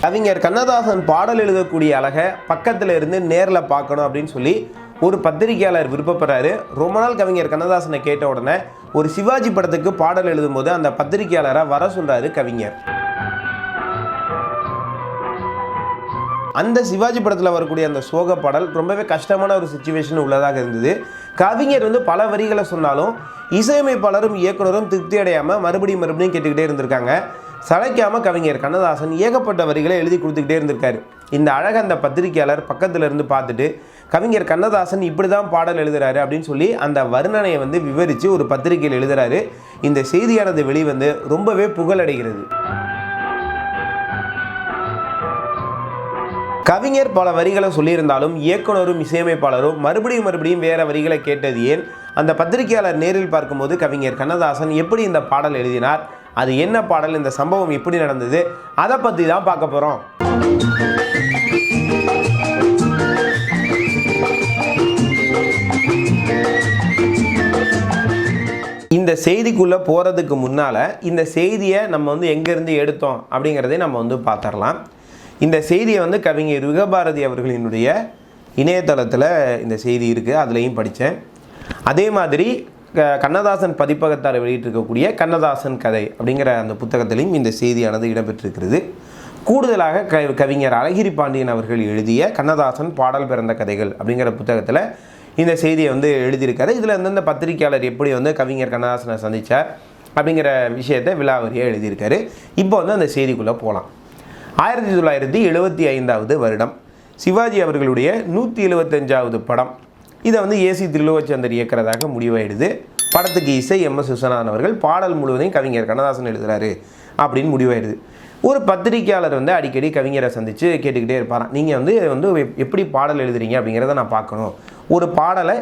கவிஞர் கண்ணதாசன் பாடல் எழுதக்கூடிய அழகை பக்கத்தில் இருந்து நேரில் பார்க்கணும் அப்படின்னு சொல்லி ஒரு பத்திரிகையாளர் விருப்பப்படுறாரு. ரொம்ப நாள் கவிஞர் கண்ணதாசனை கேட்ட உடனே ஒரு சிவாஜி படத்துக்கு பாடல் எழுதும் போது அந்த பத்திரிகையாளரை வர சொல்றாரு கவிஞர். அந்த சிவாஜி படத்தில் வரக்கூடிய அந்த சோக பாடல் ரொம்பவே கஷ்டமான ஒரு சிச்சுவேஷன் உள்ளதாக இருந்தது. கவிஞர் பல வரிகளை சொன்னாலும் இசையமைப்பாளரும் இயக்குனரும் திருப்தி அடையாமல் மறுபடியும் கேட்டுக்கிட்டே இருந்திருக்காங்க. சளைக்காமல் கவிஞர் கண்ணதாசன் ஏகப்பட்ட வரிகளை எழுதி கொடுத்துக்கிட்டே இருந்திருக்காரு. இந்த அழகை அந்த பத்திரிகையாளர் பக்கத்தில் இருந்து பார்த்துட்டு கவிஞர் கண்ணதாசன் இப்படி தான் பாடல் எழுதுறாரு அப்படின்னு சொல்லி அந்த வர்ணனையை விவரித்து ஒரு பத்திரிகையில் எழுதுறாரு. இந்த செய்தியானது வெளிவந்து ரொம்பவே புகழடைகிறது. கவிஞர் பல வரிகளை சொல்லியிருந்தாலும் இயக்குனரும் இசையமைப்பாளரும் மறுபடியும் வேற வரிகளை கேட்டது ஏன்? அந்த பத்திரிகையாளர் நேரில் பார்க்கும்போது கவிஞர் கண்ணதாசன் எப்படி இந்த பாடல் எழுதினார், அது என்ன பாடல், இந்த சம்பவம் எப்படி நடந்தது, அதை பற்றி தான் பார்க்க போகிறோம். இந்த செய்திக்குள்ளே போகிறதுக்கு முன்னால் இந்த செய்தியை நம்ம எங்கேருந்து எடுத்தோம் அப்படிங்கிறதை நம்ம பார்த்துடலாம். இந்த செய்தியை கவிஞர் யுகபாரதி அவர்களினுடைய இணையதளத்தில் இந்த செய்தி இருக்குது, அதுலேயும் படித்தேன். அதே மாதிரி கண்ணதாசன் பதிப்பகத்தார் வெளியிட்டிருக்கக்கூடிய கண்ணதாசன் கதை அப்படிங்கிற அந்த புத்தகத்திலையும் இந்த செய்தியானது இடம்பெற்றிருக்கிறது. கூடுதலாக கவிஞர் அழகிரி பாண்டியன் அவர்கள் எழுதிய கண்ணதாசன் பாடல் பிறந்த கதைகள் அப்படிங்கிற புத்தகத்தில் இந்த செய்தியை எழுதியிருக்காரு. இதில் இந்த பத்திரிகையாளர் எப்படி கவிஞர் கண்ணதாசனை சந்தித்தார் அப்படிங்கிற விஷயத்தை விலாவரியாக எழுதியிருக்காரு. இப்போ அந்த செய்திக்குள்ளே போகலாம். 1975 வருடம் சிவாஜி அவர்களுடைய 175வது படம். இதை ஏசி திருலோகச்சந்தர் இயக்கிறதாக முடிவாயிடுது. படத்துக்கு இசை எம்.எஸ். விஸ்வநாதன் அவர்கள், பாடல் முழுவதையும் கவிஞர் கண்ணதாசன் எழுதுறாரு அப்படின்னு முடிவாயிடுது. ஒரு பத்திரிகையாளர் அடிக்கடி கவிஞரை சந்தித்து கேட்டுக்கிட்டே இருப்பாராம், நீங்கள் எப்படி பாடல் எழுதுறீங்க அப்படிங்கிறத நான் பார்க்கணும், ஒரு பாடலை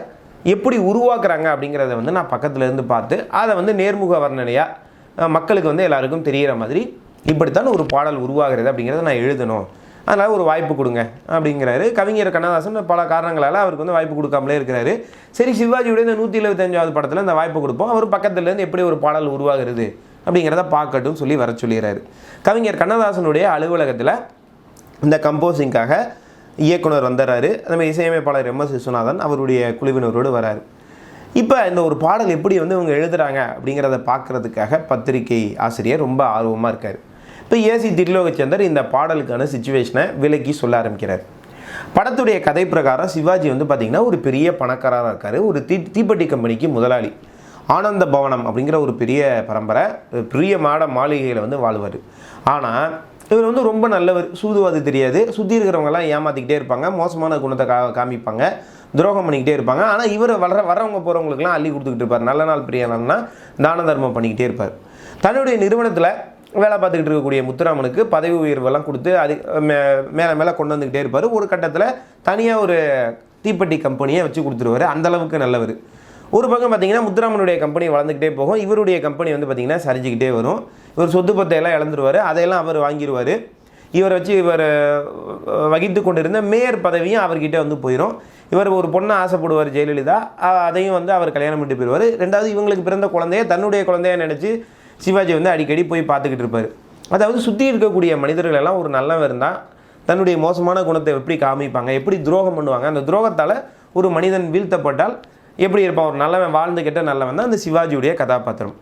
எப்படி உருவாக்குறாங்க அப்படிங்கிறத நான் பக்கத்தில் இருந்து பார்த்து அதை நேர்முக வர்ணனையாக மக்களுக்கு எல்லாருக்கும் தெரிகிற மாதிரி இப்படித்தான் ஒரு பாடல் உருவாகிறது அப்படிங்கிறத நான் எழுதணும், அதனால் ஒரு வாய்ப்பு கொடுங்க அப்படிங்கிறாரு. கவிஞர் கண்ணதாசன் பல காரணங்களால் அவருக்கு வாய்ப்பு கொடுக்காமலே இருக்கிறாரு. சரி, சிவாஜியுடைய இந்த 175வது படத்தில் இந்த வாய்ப்பு கொடுப்போம், அவர் பக்கத்துலேருந்து எப்படி ஒரு பாடல் உருவாகிறது அப்படிங்கிறத பார்க்கட்டும் சொல்லி வர சொல்லிடுறாரு. கவிஞர் கண்ணதாசனுடைய அலுவலகத்தில் இந்த கம்போசிங்காக இயக்குனர் வந்துடுறாரு. அதுமாதிரி இசையமைப்பாளர் எம்.எஸ். விஸ்வநாதன் அவருடைய குழுவினரோடு வராரு. இப்போ இந்த ஒரு பாடல் எப்படி இவங்க எழுதுகிறாங்க அப்படிங்கிறத பார்க்குறதுக்காக பத்திரிகை ஆசிரியர் ரொம்ப ஆர்வமாக இருக்கார். இப்போ ஏசி திருலோகச்சந்தர் இந்த பாடலுக்கான சிச்சுவேஷனை விலக்கி சொல்ல ஆரம்பிக்கிறார். படத்துடைய கதை பிரகாரம் சிவாஜி பார்த்திங்கன்னா ஒரு பெரிய பணக்காரராக இருக்கார். ஒரு தீப்பெட்டி கம்பெனிக்கு முதலாளி. ஆனந்த பவனம் அப்படிங்கிற ஒரு பெரிய பரம்பரை, பெரிய மாளிகையில் வாழ்வார். ஆனால் இவர் ரொம்ப நல்லவர், சூதுவாது தெரியாது, சுற்றி இருக்கிறவங்கெல்லாம் ஏமாற்றிக்கிட்டே இருப்பாங்க, மோசமான குணத்தை காமிப்பாங்க, துரோகம் பண்ணிக்கிட்டே இருப்பாங்க. ஆனால் இவர் வரவங்க போகிறவங்களுக்குலாம் அள்ளி கொடுத்துக்கிட்டு இருப்பார். நல்ல நாள் பிரியனா தான தர்மம் பண்ணிக்கிட்டே இருப்பார். தன்னுடைய நிறுவனத்தில் வேலை பார்த்துக்கிட்டு இருக்கக்கூடிய முத்துராமனுக்கு பதவி உயர்வெல்லாம் கொடுத்து அது மேலே கொண்டு வந்துக்கிட்டே இருப்பார். ஒரு கட்டத்தில் தனியாக ஒரு தீப்பெட்டி கம்பெனியை வச்சு கொடுத்துருவார். அந்தளவுக்கு நல்லவர். ஒரு பக்கம் பார்த்திங்கன்னா முத்துராமனுடைய கம்பெனி வளர்ந்துக்கிட்டே போகும், இவருடைய கம்பெனி பார்த்திங்கன்னா சரிஞ்சிக்கிட்டே வரும். இவர் சொத்து பத்தையெல்லாம் இழந்துருவார், அதையெல்லாம் அவர் வாங்கிடுவார். இவரை வச்சு இவர் வகித்து கொண்டிருந்த மேயர் பதவியும் அவர்கிட்ட போயிடும். இவர் ஒரு பொண்ணை ஆசைப்படுவார் ஜெயலலிதா, அதையும் அவர் கல்யாணம் பண்ணிட்டு போயிடுவார். ரெண்டாவது இவங்களுக்கு பிறந்த குழந்தைய தன்னுடைய குழந்தைய நினச்சி சிவாஜி அடிக்கடி போய் பார்த்துக்கிட்டு இருப்பார். அதாவது சுற்றி இருக்கக்கூடிய மனிதர்கள் எல்லாம் ஒரு நல்லவன் இருந்தால் தன்னுடைய மோசமான குணத்தை எப்படி காமிப்பாங்க, எப்படி துரோகம் பண்ணுவாங்க, அந்த துரோகத்தால் ஒரு மனிதன் வீழ்த்தப்பட்டால் எப்படி இருப்பான், ஒரு நல்லவன் வாழ்ந்து கெட்ட நல்லவன் தான் அந்த சிவாஜியுடைய கதாபாத்திரம்.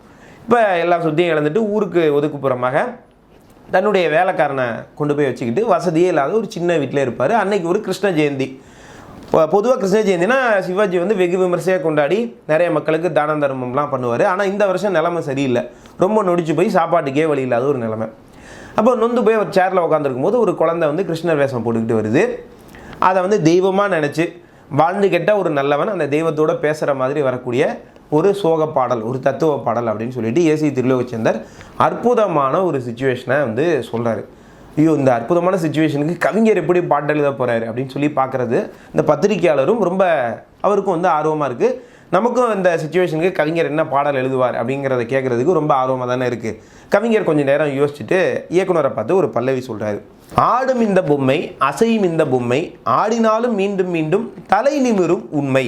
இப்போ எல்லா சுத்தியும் இழந்துட்டு ஊருக்கு ஒதுக்குப்புறமாக தன்னுடைய வேலைக்காரனை கொண்டு போய் வச்சுக்கிட்டு வசதியே இல்லாத ஒரு சின்ன வீட்டில் இருப்பார். அன்னைக்கு ஒரு கிருஷ்ண ஜெயந்தி. பொதுவாக கிருஷ்ண ஜெயந்தினா சிவாஜி வெகு விமர்சையாக கொண்டாடி நிறைய மக்களுக்கு தான தர்மம்லாம் பண்ணுவார். ஆனால் இந்த வருஷம் நிலைமை சரியில்லை, ரொம்ப நொடிச்சு போய் சாப்பாட்டுக்கே வழி இல்லாத ஒரு நிலைமை. அப்போ நொந்து போய் ஒரு சேரில் உட்காந்துருக்கும் போது ஒரு குழந்தை கிருஷ்ணர் வேஷம் போட்டுக்கிட்டு வருது. அதை தெய்வமாக நினச்சி வாழ்ந்து கெட்ட ஒரு நல்லவன் அந்த தெய்வத்தோடு பேசுகிற மாதிரி வரக்கூடிய ஒரு சோக பாடல், ஒரு தத்துவ பாடல் அப்படின்னு சொல்லிட்டு ஏசி திருலோகச்சந்தர் அற்புதமான ஒரு சிச்சுவேஷனை சொல்கிறாரு. ஐயோ, இந்த அற்புதமான சிச்சுவேஷனுக்கு கவிஞர் எப்படி பாட்டு எழுத போகிறாரு அப்படின்னு சொல்லி பார்க்குறது இந்த பத்திரிகையாளரும் ரொம்ப அவருக்கும் ஆர்வமாக இருக்குது. நமக்கும் இந்த சிச்சுவேஷனுக்கு கவிஞர் என்ன பாடல் எழுதுவார் அப்படிங்கிறத கேட்குறதுக்கு ரொம்ப ஆர்வமாக தானே இருக்குது. கவிஞர் கொஞ்சம் நேரம் யோசிச்சுட்டு இயக்குனரை பார்த்து ஒரு பல்லவி சொல்கிறாரு. ஆடும் இந்த பொம்மை, அசையும் இந்த பொம்மை, ஆடினாலும் மீண்டும் மீண்டும் தலை நிமிரும் உண்மை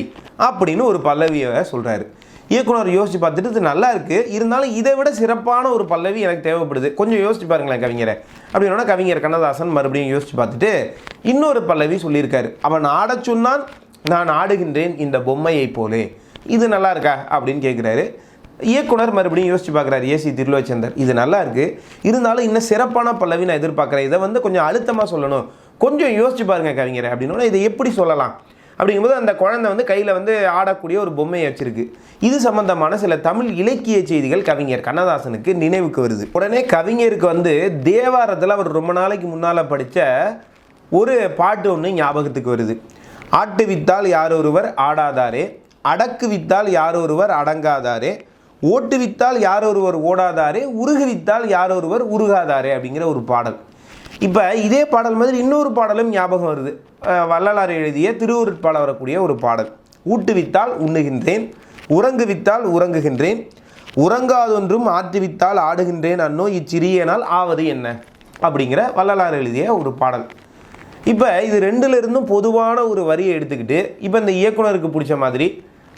அப்படின்னு ஒரு பல்லவியை சொல்கிறாரு. இயக்குனர் யோசித்து பார்த்துட்டு இது நல்லா இருக்குது, இருந்தாலும் இதை விட சிறப்பான ஒரு பல்லவி எனக்கு தேவைப்படுது, கொஞ்சம் யோசிச்சு பாருங்களேன் கவிஞரை அப்படின்னா கவிஞர் கண்ணதாசன் மறுபடியும் யோசித்து பார்த்துட்டு இன்னொரு பல்லவி சொல்லியிருக்காரு. அவன் ஆடச் சொன்னான், நான் ஆடுகின்றேன் இந்த பொம்மையை போலே. இது நல்லா இருக்கா அப்படின்னு கேட்குறாரு. இயக்குனர் மறுபடியும் யோசிச்சு பார்க்குறாரு ஏசி திருலோச்சந்தர், இது நல்லா இருக்குது, இருந்தாலும் இன்னும் சிறப்பான பல்லவி நான் எதிர்பார்க்குறேன், இதை வந்து கொஞ்சம் அழுத்தமாக சொல்லணும், கொஞ்சம் யோசிச்சு பாருங்க கவிஞரை அப்படின்னா இதை எப்படி சொல்லலாம் அப்படிங்கும்போது அந்த குழந்தை வந்து கையில் வந்து ஆடக்கூடிய ஒரு பொம்மையை வச்சிருக்கு. இது சம்பந்தமான சில தமிழ் இலக்கிய செய்திகள் கவிஞர் கண்ணதாசனுக்கு நினைவுக்கு வருது. உடனே கவிஞருக்கு வந்து தேவாரத்தில் அவர் ரொம்ப நாளைக்கு முன்னால் படித்த ஒரு பாட்டு ஒன்று ஞாபகத்துக்கு வருது. ஆட்டு வித்தால் யாரொருவர் ஆடாதாரே, அடக்கு வித்தால் யாரொருவர் அடங்காதாரே, ஓட்டு வித்தால் யாரொருவர் ஓடாதாரே, உருகு வித்தால் யாரொருவர் உருகாதாரே அப்படிங்கிற ஒரு பாடல். இப்போ இதே பாடல் மாதிரி இன்னொரு பாடலும் ஞாபகம் வருது. வள்ளலார் எழுதிய திருவுருட்பால வரக்கூடிய ஒரு பாடல். ஊட்டுவித்தால் உண்ணுகின்றேன், உறங்குவித்தால் உறங்குகின்றேன், உறங்காதொன்றும் ஆற்றுவித்தால் ஆடுகின்றேன் அன்னோ இச்சிறியனால் ஆவது என்ன அப்படிங்கிற வள்ளலார் எழுதிய ஒரு பாடல். இப்போ இது ரெண்டுலேருந்தும் பொதுவான ஒரு வரியை எடுத்துக்கிட்டு இப்போ இந்த இயக்குனருக்கு பிடிச்ச மாதிரி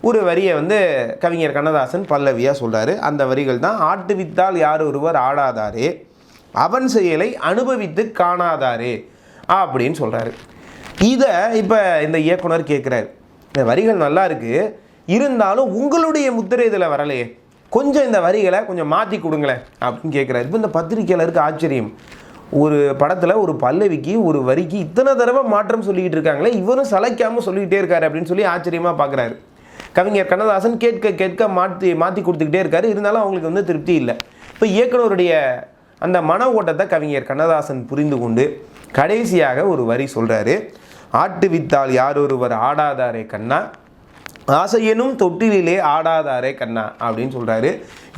ஒரு வரியை வந்து கவிஞர் கண்ணதாசன் பல்லவியாக சொல்கிறாரு. அந்த வரிகள் தான் ஆட்டுவித்தால் யார் ஒருவர் ஆடாதாரே, அவன் செயலை அனுபவித்து காணாதாரே அப்படின்னு சொல்கிறாரு. இதை இப்போ இந்த இயக்குனர் கேட்குறாரு, இந்த வரிகள் நல்லா இருக்குது, இருந்தாலும் உங்களுடைய முத்திரை இதில் வரலையே, கொஞ்சம் இந்த வரிகளை கொஞ்சம் மாற்றி கொடுங்களேன் அப்படின்னு கேட்குறாரு. இப்போ இந்த பத்திரிக்கையாளருக்கு ஆச்சரியம், ஒரு படத்தில் ஒரு பல்லவிக்கு ஒரு வரிக்கு இத்தனை தடவை மாற்றம் சொல்லிக்கிட்டு இருக்காங்களே, இவரும் சளைக்காமல் சொல்லிக்கிட்டே இருக்காரு அப்படின்னு சொல்லி ஆச்சரியமாக பார்க்குறாரு. கவிஞர் கண்ணதாசன் கேட்க கேட்க மாற்றி கொடுத்துக்கிட்டே இருக்காரு, இருந்தாலும் அவங்களுக்கு வந்து திருப்தி இல்லை. இப்போ இயக்குனருடைய அந்த மன ஓட்டத்தை கவிஞர் கண்ணதாசன் புரிந்து கொண்டு கடைசியாக ஒரு வரி சொல்கிறாரு. ஆட்டு வித்தால் யாரொருவர் ஆடாதாரே கண்ணா, ஆசையனும் தொட்டிலே ஆடாதாரே கண்ணா அப்படின்னு சொல்கிறாரு.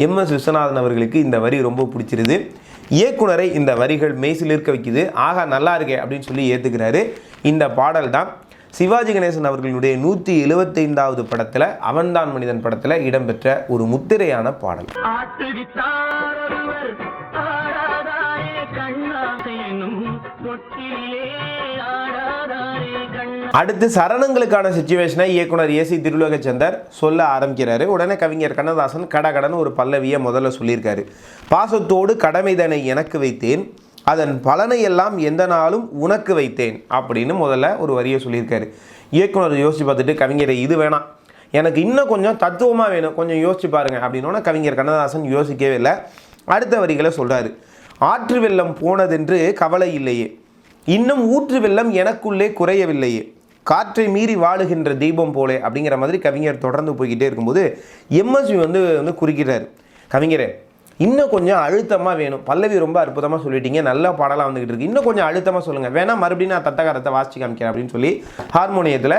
எம்.எஸ். விஸ்வநாதன் அவர்களுக்கு இந்த வரி ரொம்ப பிடிச்சிருது. இயக்குனரை இந்த வரிகள் மெய்சிலிருக்க வைக்குது. ஆகா நல்லா இருக்கே அப்படின்னு சொல்லி ஏற்றுக்கிறாரு. இந்த பாடல் தான் சிவாஜி கணேசன் அவர்களுடைய 175வது படத்தில் அவன்தான் மனிதன் படத்தில் இடம்பெற்ற ஒரு முத்திரையான பாடல். அடுத்து சரணங்களுக்கான சிச்சுவேஷனை இயக்குனர் ஏசி திருலோகச்சந்தர் சொல்ல ஆரம்பிக்கிறாரு. உடனே கவிஞர் கண்ணதாசன் கடகடன் ஒரு பல்லவியை முதல்ல சொல்லியிருக்காரு. பாசத்தோடு கடமைதனை எனக்கு வைத்தேன், அதன் பலனை எல்லாம் எந்த நாளும் உனக்கு வைத்தேன் அப்படின்னு முதல்ல ஒரு வரியை சொல்லியிருக்காரு. இயக்குனர் யோசிச்சு பார்த்துட்டு கவிஞரை இது வேணாம், எனக்கு இன்னும் கொஞ்சம் தத்துவமாக வேணும், கொஞ்சம் யோசிச்சு பாருங்க அப்படின்னோன்னா கவிஞர் கண்ணதாசன் யோசிக்கவே இல்லை. அடுத்த வரிகளை சொல்கிறாரு. ஆற்று வெள்ளம் போனதென்று கவலை இல்லையே, இன்னும் ஊற்று வெள்ளம் எனக்குள்ளே குறையவில்லையே, காற்றை மீறி வாழுகின்ற தீபம் போலே அப்படிங்கிற மாதிரி கவிஞர் தொடர்ந்து போய்கிட்டே இருக்கும்போது எம்எஸ்வி வந்து குறுக்கிறார். கவிஞரே இன்னும் கொஞ்சம் அழுத்தமாக வேணும், பல்லவி ரொம்ப அற்புதமாக சொல்லிட்டீங்க, நல்ல பாடலாக வந்துக்கிட்டு இருக்கு, இன்னும் கொஞ்சம் அழுத்தமாக சொல்லுங்கள், வேணா மறுபடியும் நான் தத்தகாரத்தை வாசிச்சு காமிக்கிறேன் அப்படின்னு சொல்லி ஹார்மோனியத்தில்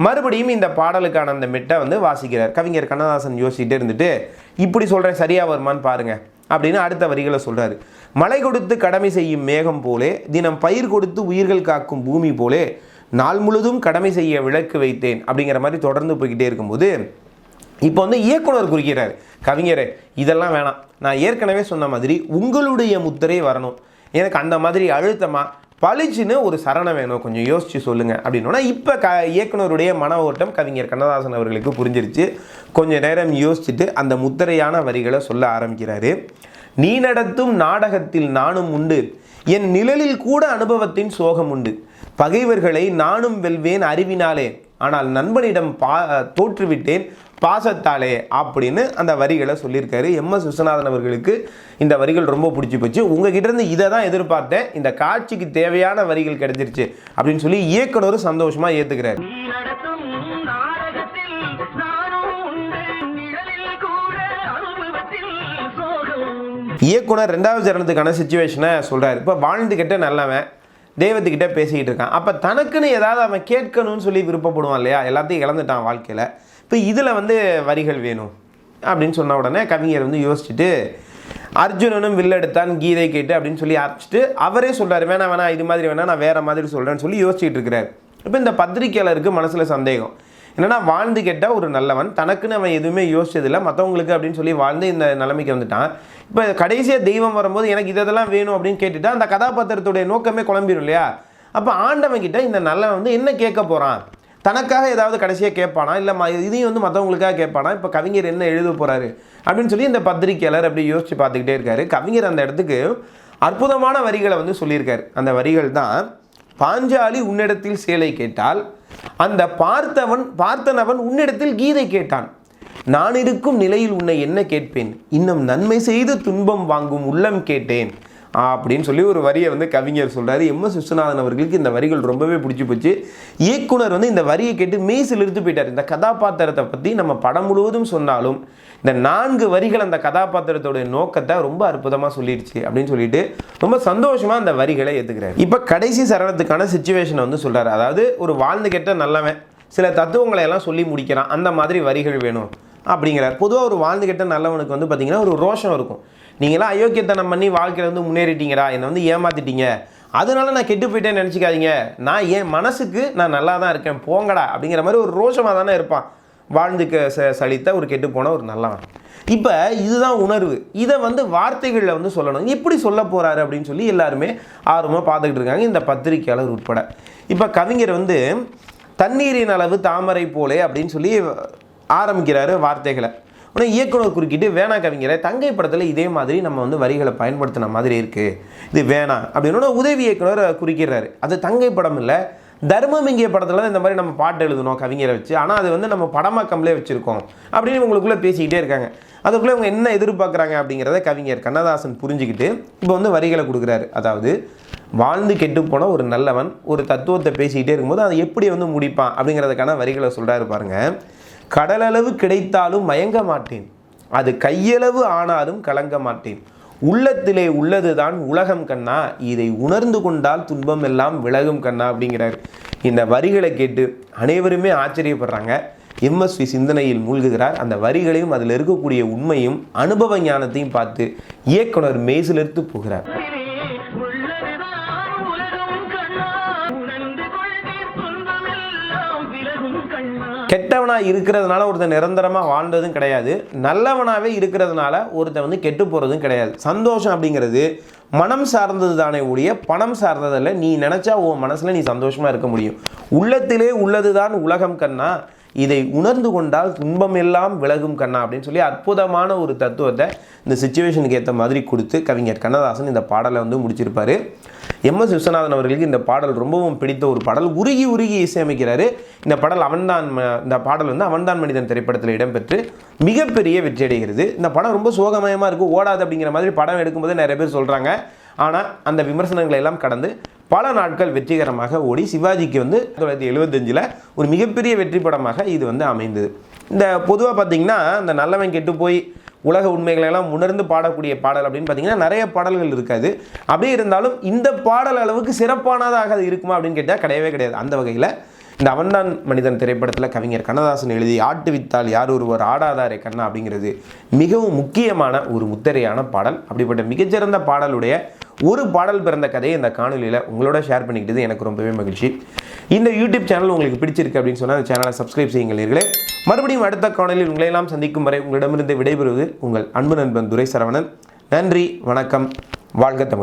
மறுபடியும் இந்த பாடலுக்கான அந்த மெட்டை வந்து வாசிக்கிறார். கவிஞர் கண்ணதாசன் யோசிச்சுட்டே இருந்துட்டு இப்படி சொல்கிறேன் சரியாக வருமானு பாருங்கள் அப்படின்னு அடுத்த வரிகளை சொல்கிறாரு. மழை கொடுத்து கடமை செய்யும் மேகம் போலே, தினம் பயிர் கொடுத்து உயிர்கள் காக்கும் பூமி போலே, நாள் முழுதும் கடமை செய்ய விளக்கு வைத்தேன் அப்படிங்கிற மாதிரி தொடர்ந்து போய்கிட்டே இருக்கும்போது இப்போ வந்து இயக்குனர் குறிக்கிறார். கவிஞரே இதெல்லாம் வேணாம், நான் ஏற்கனவே சொன்ன மாதிரி உங்களுடைய முத்திரை வரணும், எனக்கு அந்த மாதிரி அழுத்தமாக பளிச்சுன்னு ஒரு சரணம் வேணும், கொஞ்சம் யோசித்து சொல்லுங்கள் அப்படின்னா இப்போ இயக்குனருடைய மன ஓட்டம் கவிஞர் கண்ணதாசன் அவர்களுக்கு புரிஞ்சிருச்சு. கொஞ்சம் நேரம் யோசிச்சுட்டு அந்த முத்திரையான வரிகளை சொல்ல ஆரம்பிக்கிறாரு. நீ நடத்தும் நாடகத்தில் நானும் உண்டு, என் நிழலில் கூட அனுபவத்தின் சோகம் உண்டு, பகைவர்களை நானும் வெல்வேன் அறிவினாலே, ஆனால் நண்பனிடம் தோற்றுவிட்டேன் பாசத்தாலே அப்படின்னு அந்த வரிகளை சொல்லியிருக்காரு. எம்.எஸ். விஸ்வநாதன் அவர்களுக்கு இந்த வரிகள் ரொம்ப பிடிச்சி போச்சு. உங்ககிட்ட இருந்து இதை தான் எதிர்பார்த்தேன், இந்த காட்சிக்கு தேவையான வரிகள் கிடைச்சிருச்சு அப்படின்னு சொல்லி இயக்குனரும் சந்தோஷமாக ஏற்றுக்கிறார். இயக்குனர் 2வது சரணத்துக்கான சிச்சுவேஷனை சொல்கிறார். இப்போ வாழ்ந்துக்கிட்ட நல்லவன் தெய்வத்துக்கிட்ட பேசிக்கிட்டு இருக்கான், அப்போ தனக்குன்னு ஏதாவது அவன் கேட்கணும்னு சொல்லி விருப்பப்படுவான் இல்லையா, எல்லாத்தையும் இழந்துட்டான் வாழ்க்கையில். இப்போ இதில் வந்து வரிகள் வேணும் அப்படின்னு சொன்ன உடனே கவிஞர் வந்து யோசிச்சுட்டு அர்ஜுனனும் வில்லெடுத்தான் கீதை கேட்டு அப்படின்னு சொல்லி ஆரம்பிச்சுட்டு அவரே சொல்கிறார், வேணா இது மாதிரி வேணா நான் வேறு மாதிரி சொல்கிறேன்னு சொல்லி யோசிச்சுட்டு இருக்கிறார். இப்போ இந்த பத்திரிக்கையாளருக்கு மனசில் சந்தேகம் என்னென்னா, வாழ்ந்து கேட்டால் ஒரு நல்லவன், தனக்குன்னு அவன் எதுவுமே யோசிச்சதில்லை, மற்றவங்களுக்கு அப்படின்னு சொல்லி வாழ்ந்து இந்த நிலைமைக்கு வந்துட்டான். இப்போ கடைசியாக தெய்வம் வரும்போது எனக்கு இதெல்லாம் வேணும் அப்படின்னு கேட்டுட்டா அந்த கதாபாத்திரத்துடைய நோக்கமே குழம்பிடும் இல்லையா. அப்போ ஆண்டவன் கிட்ட இந்த நல்லவன் வந்து என்ன கேட்க போகிறான் தனக்காக ஏதாவது கடைசியாக கேட்பானா, இல்லை இதையும் வந்து மற்றவங்களுக்காக கேட்பானா, இப்போ கவிஞர் என்ன எழுத போகிறாரு அப்படின்னு சொல்லி இந்த பத்திரிக்கையாளர் அப்படி யோசித்து பார்த்துக்கிட்டே இருக்காரு. கவிஞர் அந்த இடத்துக்கு அற்புதமான வரிகளை வந்து சொல்லியிருக்காரு. அந்த வரிகள் தான், பாஞ்சாலி உன்னிடத்தில் சேலை கேட்டால், அந்த பார்த்தனவன் உன்னிடத்தில் கீதை கேட்டான், நான் இருக்கும் நிலையில் உன்னை என்ன கேட்பேன், இன்னும் நன்மை செய்து துன்பம் வாங்கும் உள்ளம் கேட்டேன் அப்படின்னு சொல்லி ஒரு வரியை வந்து கவிஞர் சொல்கிறாரு. MS விஸ்வநாதன் அவர்களுக்கு இந்த வரிகள் ரொம்பவே பிடிச்சி போச்சு. இயக்குனர் வந்து இந்த வரியை கேட்டு மெய்சில் இழுத்து போயிட்டார். இந்த கதாபாத்திரத்தை பற்றி நம்ம படம் முழுவதும் சொன்னாலும் இந்த 4 வரிகள் அந்த கதாபாத்திரத்தோடைய நோக்கத்தை ரொம்ப அற்புதமாக சொல்லிடுச்சு அப்படின்னு சொல்லிட்டு ரொம்ப சந்தோஷமாக அந்த வரிகளை ஏற்றுக்கிறார். இப்போ கடைசி சரணத்துக்கான சிச்சுவேஷனை வந்து சொல்கிறார். அதாவது ஒரு வாழ்ந்து கெட்ட நல்லவன் சில தத்துவங்களை எல்லாம் சொல்லி முடிக்கிறான், அந்த மாதிரி வரிகள் வேணும் அப்படிங்கிறார். பொதுவாக ஒரு வாழ்ந்து கெட்ட நல்லவனுக்கு வந்து பார்த்திங்கன்னா ஒரு ரோஷம் இருக்கும். நீங்களாம் அயோக்கியத்தனம் பண்ணி வாழ்க்கையில் வந்து முன்னேறிட்டீங்கடா, என்னை வந்து ஏமாற்றிட்டீங்க, அதனால நான் கெட்டு போயிட்டேன்னு நினச்சிக்காதீங்க, நான் என் மனசுக்கு நான் நல்லா தான் இருக்கேன் போங்கடா அப்படிங்கிற மாதிரி ஒரு ரோஷமாக தானே இருப்பான் வாழ்ந்துக்க சலித்த ஒரு கெட்டு போன ஒரு நல்லவன். இப்போ இதுதான் உணர்வு. இதை வந்து வார்த்தைகளில் வந்து சொல்லணும். எப்படி சொல்ல போகிறாரு அப்படின்னு சொல்லி எல்லாருமே ஆர்வமாக பார்த்துக்கிட்டு இருக்காங்க, இந்த பத்திரிக்கையாளர் உட்பட. இப்போ கவிஞர் வந்து தண்ணீரின் அளவு தாமரை போலே அப்படின்னு சொல்லி ஆரம்பிக்கிறாரு வார்த்தைகளை. ஆனால் இயக்குனர் குறுக்கிட்டு, வேணா கவிஞரை, தங்கை படத்தில் இதே மாதிரி நம்ம வந்து வரிகளை பயன்படுத்தின மாதிரி இருக்குது, இது வேணாம் அப்படின்னு உதவி இயக்குனர் குறிக்கிறாரு. அது தங்கை படம் இல்லை, தர்மம் இங்கிய படத்தில் தான் இந்த மாதிரி நம்ம பாட்டு எழுதணும் கவிஞரை வச்சு, ஆனால் அது வந்து நம்ம படமாக்கம்லே வச்சுருக்கோம் அப்படின்னு உங்களுக்குள்ளே பேசிக்கிட்டே இருக்காங்க. அதுக்குள்ளே அவங்க என்ன எதிர்பார்க்குறாங்க அப்படிங்கிறத கவிஞர் கண்ணதாசன் புரிஞ்சுக்கிட்டு இப்போ வந்து வரிகளை கொடுக்குறாரு. அதாவது வாழ்ந்து கெட்டு போன ஒரு நல்லவன் ஒரு தத்துவத்தை பேசிக்கிட்டே இருக்கும்போது அதை எப்படி வந்து முடிப்பான் அப்படிங்கிறதுக்கான வரிகளை சொல்கிறாரு பாருங்கள். கடலளவு கிடைத்தாலும் மயங்க மாட்டேன், அது கையளவு ஆனாலும் கலங்க மாட்டேன், உள்ளத்திலே உள்ளதுதான் உலகம் கண்ணா, இதை உணர்ந்து கொண்டால் துன்பம் எல்லாம் விலகும் கண்ணா அப்படிங்கிறார். இந்த வரிகளை கேட்டு அனைவருமே ஆச்சரியப்படுறாங்க. MSV சிந்தனையில் மூழ்குகிறார். அந்த வரிகளையும் அதில் இருக்கக்கூடிய உண்மையும் அனுபவ ஞானத்தையும் பார்த்து இயக்குனர் மெய்சிலிர்த்து போகிறார். கெட்டவனாக இருக்கிறதுனால ஒருத்தன் நிரந்தரமாக வாழ்ந்ததும் கிடையாது, நல்லவனாகவே இருக்கிறதுனால ஒருத்தன் வந்து கெட்டு போகிறதும் கிடையாது. சந்தோஷம் அப்படிங்கிறது மனம் சார்ந்தது தானே ஒழிய பணம் சார்ந்ததில்லை. நீ நினச்சா உன் மனசில் நீ சந்தோஷமாக இருக்க முடியும். உள்ளத்திலே உள்ளது தான் உலகம் கண்ணா, இதை உணர்ந்து கொண்டால் துன்பம் எல்லாம் விலகும் கண்ணா அப்படின்னு சொல்லி அற்புதமான ஒரு தத்துவத்தை இந்த சிச்சுவேஷனுக்கு ஏற்ற மாதிரி கொடுத்து கவிஞர் கண்ணதாசன் இந்த பாடலை வந்து முடிச்சிருப்பார். MS விஸ்வநாதன் அவர்களுக்கு இந்த பாடல் ரொம்பவும் பிடித்த ஒரு பாடல். உருகி உருகி இசையமைக்கிறாரு. இந்த பாடல் வந்து அவன்தான் மனிதன் திரைப்படத்தில் இடம்பெற்று மிகப்பெரிய வெற்றி அடைகிறது. இந்த படம் ரொம்ப சோகமயமாக இருக்குது, ஓடாது அப்படிங்கிற மாதிரி படம் எடுக்கும்போது நிறைய பேர் சொல்கிறாங்க. ஆனால் அந்த விமர்சனங்களை எல்லாம் கடந்து பல நாட்கள் வெற்றிகரமாக ஓடி சிவாஜிக்கு வந்து 1975 ஒரு மிகப்பெரிய வெற்றி படமாக இது வந்து அமைந்தது. இந்த பொதுவாக பார்த்திங்கன்னா இந்த நல்லவன் கெட்டு போய் உலக உண்மைகளெல்லாம் உணர்ந்து பாடக்கூடிய பாடல் அப்படின்னு பார்த்திங்கன்னா நிறைய பாடல்கள் இருக்காது. அப்படியே இருந்தாலும் இந்த பாடல் அளவுக்கு சிறப்பானதாக அது இருக்குமா அப்படின்னு கேட்டால் கிடையவே கிடையாது. அந்த வகையில் இந்த அவன்தான் மனிதன் திரைப்படத்தில் கவிஞர் கண்ணதாசன் எழுதி ஆட்டு வித்தால் யார் ஒருவர் ஆடாதாரே கண்ணா அப்படிங்கிறது மிகவும் முக்கியமான ஒரு முத்திரையான பாடல். அப்படிப்பட்ட மிகச்சிறந்த பாடலுடைய ஒரு பாடல் பிறந்த கதையை இந்த காணொலியில் உங்களோட ஷேர் பண்ணிக்கிட்டது எனக்கு ரொம்பவே மகிழ்ச்சி. இந்த யூடியூப் சேனல் உங்களுக்கு பிடிச்சிருக்கு அப்படின்னு சொன்னால் அந்த சேனலை சப்ஸ்கிரைப் செய்யுங்கள் நேயர்களே. மறுபடியும் அடுத்த காணொலியில் உங்களையெல்லாம் சந்திக்கும் வரை உங்களிடமிருந்து விடைபெறுவது உங்கள் அன்பு நண்பன் துரை சரவணன். நன்றி, வணக்கம், வாழ்க தமிழ்.